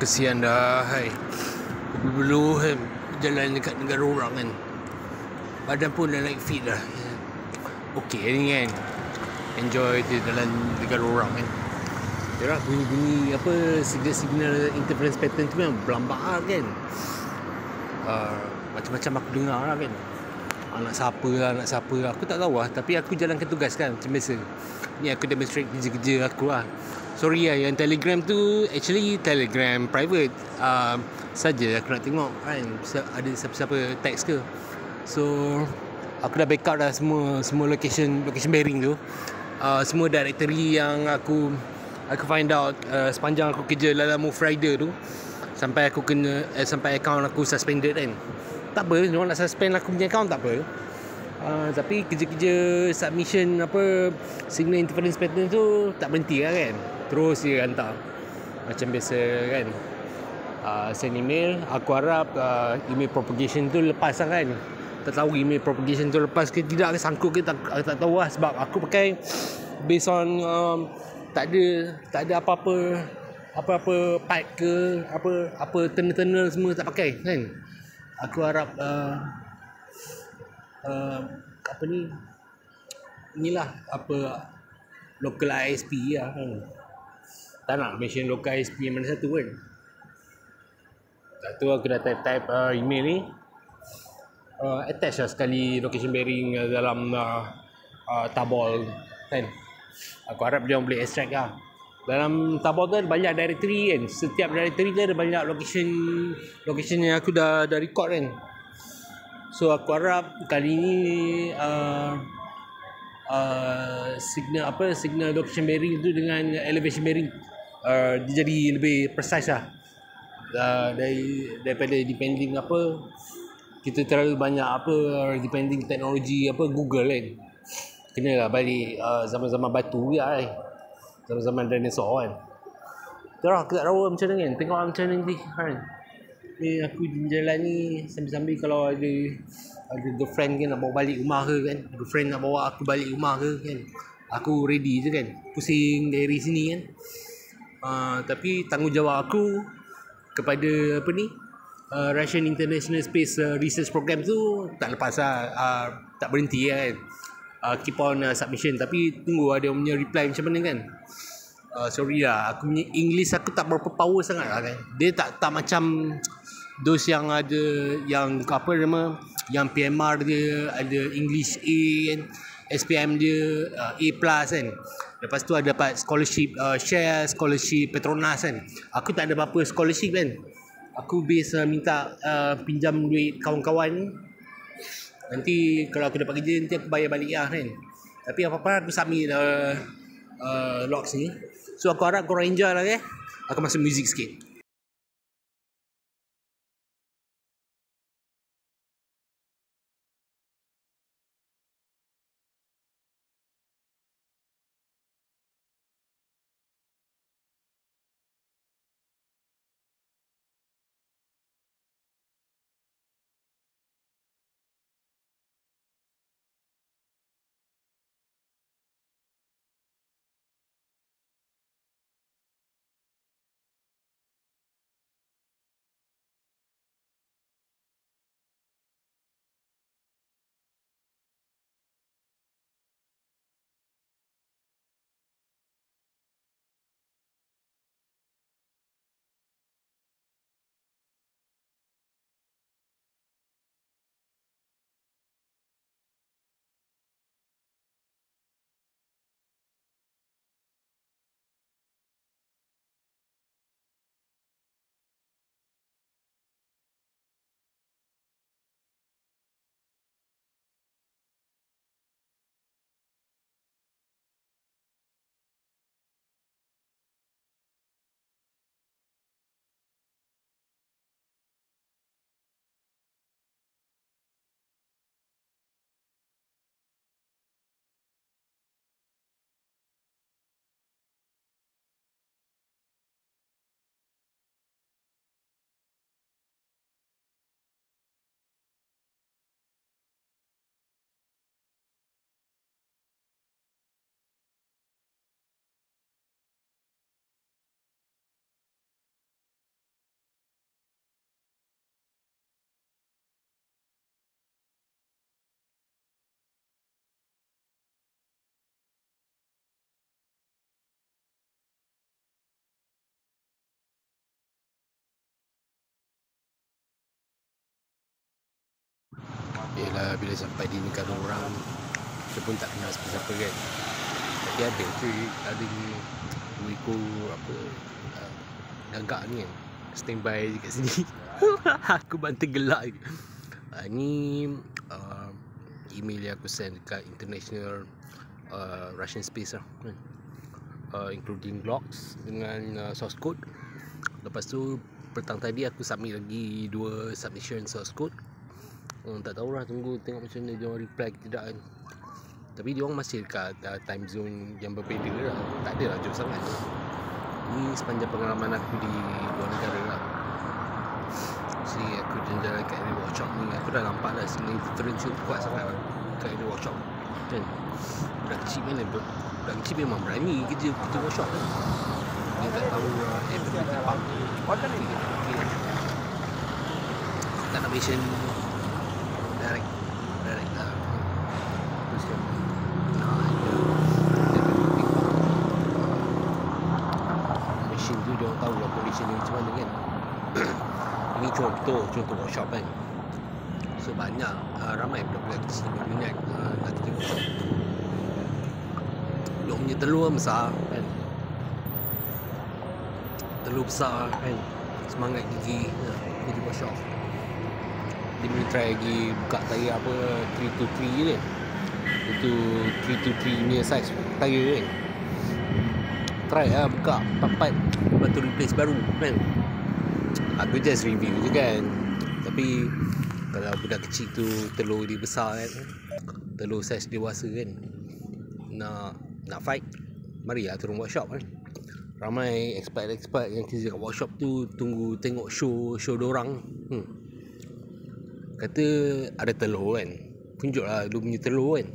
Kesian dah, hai. Dulu kan jalan dekat negara orang kan, badan pun dah naik fit dah. Okey ni kan, enjoy dia dalam negara orang kan. Yalah, bunyi-bunyi apa, signal interference pattern tu memang berlambak kan. Macam-macam aku dengar lah kan. Anak siapa aku tak tahu lah. Tapi aku jalankan tugas kan, macam biasa. Ni aku demonstrate kerja-kerja aku lah. Sorry lah, yang Telegram tu actually Telegram private saja aku nak tengok kan, ada siapa-siapa text ke. So aku dah backup dah semua location bearing tu. Semua directory yang aku find out sepanjang aku kerja dalam Move Rider tu, sampai aku kena sampai account aku suspended kan. Tak apa, diorang nak suspend aku punya account tak apa. Tapi kerja-kerja submission apa, signal interference pattern tu tak berhenti lah kan. Terus dia hantar macam biasa kan. Send email. Aku harap email propagation tu lepas lah kan. Tak tahu email propagation tu lepas ke tidak, sangkut ke tak tahu lah. Sebab aku pakai based on tak ada apa-apa pipe ke apa tunnel semua tak pakai kan. Aku harap apa ni, inilah apa, local ISP lah kan. Tak nak mention local ISP yang mana satu kan. Tak tahu, aku dah type email ni, attach lah sekali location bearing dalam tabol kan. Aku harap dia boleh extract lah. Dalam tabol tu ada banyak directory kan. Setiap directory tu ada banyak location yang aku dah record kan. So aku harap kali ni signal location bearing tu dengan elevation bearing dia jadi lebih precise lah. Daripada depending apa, kita terlalu banyak depending teknologi Google kan. Kenalah balik zaman-zaman batu ya kan. Zaman-zaman dinosaur kan. Terus aku tak tahu macam mana kan. Tengok macam mana nanti kan. Ni aku jalan ni sambil-sambil kalau ada girlfriend kan nak bawa balik rumah ke kan. Girlfriend nak bawa aku balik rumah ke kan. Aku ready je kan. Pusing dari sini kan. Tapi tanggungjawab aku kepada Russian International Space Research Program tu tak lepas lah. Tak berhenti kan. Keep on submission. Tapi tunggu ada punya reply macam mana kan. Sorry lah, aku punya English aku tak berapa power sangat lah kan. Dia tak macam those yang ada, yang apa nama, yang PMR dia ada English A kan, SPM dia A+ kan. Lepas tu ada dapat scholarship share, scholarship Petronas kan. Aku tak ada apa-apa scholarship kan. Aku base minta pinjam duit kawan-kawan. Nanti kalau aku dapat kerja, nanti aku bayar balik lah kan. Tapi apa-apa aku submit logs ni. So aku harap korang enjoy lah kan. Aku masuk music sikit. Yelah, bila sampai di negara orang, kita pun tak kenal siapa-siapa kan. Tapi ada ni 2 ekor gagak ni kan, standby je kat sini. Aku banting gelak je. Ni email yang aku send dekat international Russian space lah kan. Including logs dengan source code. Lepas tu petang tadi aku submit lagi 2 submission source code. Tak tahulah, tunggu tengok macam mana dia orang reply ke tidak kan. Tapi dia orang masih dekat time zone yang berbeza lah. Tak adalah jauh sangat. Ni sepanjang pengalaman aku di luar negara lah. Jadi aku jalan-jalan kat area workshop ni, aku dah nampak dah sini difference tu kuat sangat lah kat area workshop kan. Budak kecil memang berani kerja workshop kan. Dia tak tahu every tempat ni tak nak mention direct lah. Terus dia mesin tu dia orang tahu lah condition dia macam mana kan. Ini contoh workshop kan. So banyak ramai budak-budak kecil berminat nak kerja workshop. Dia punya telur besar kan, telur besar kan, semangat gigi kerja workshop. Dia boleh try lagi buka tayar 323 je kan. Itu 323 punya size tayar kan. Try lah buka 44, lepas tu replace baru kan. Aku just review je kan. Tapi kalau budak kecil tu telur dia besar kan, telur saiz dewasa kan, nak fight, marilah turun workshop kan. Ramai expat yang kerja kat workshop tu tunggu tengok show dorang. Kata ada telur kan, tunjuklah dia punya telur kan.